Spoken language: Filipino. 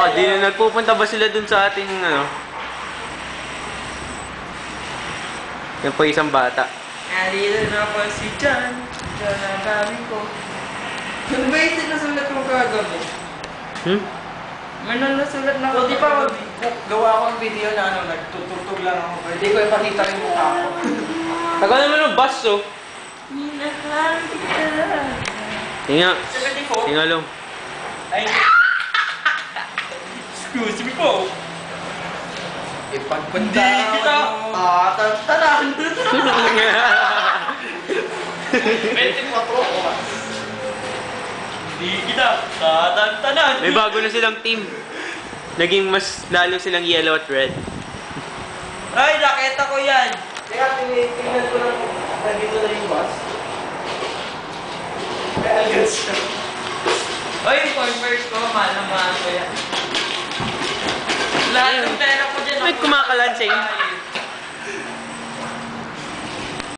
Baka di na nagpupunta ba sila dun sa ating ano? Yan po isang bata. Alila na pa si John. John ang dami ko. Ano ba yung sinusulat mo kagabi? May nasulat na ako. Di ba gawa ako ng video na ano, nagtutugtog lang ako. Hindi ko ipakita rin mukha ko. Tagal naman ng bus, oh. Tinga. 74? Tinga lang. Ay. Excuse me po. Ipagpanda kita. Tatantanan. 24 ko. Hindi kita. Tatantanan. May bago na silang team. Naging mas lalo silang yellow at red. Ay, nakita ko yan. Kaya tingnan ko lang nandito na yung bus. Kaya agad siya. Ay, yung Converse ko, mahal na mahal ko yan. Lahat ng pera ko dyan. May kumakalansing.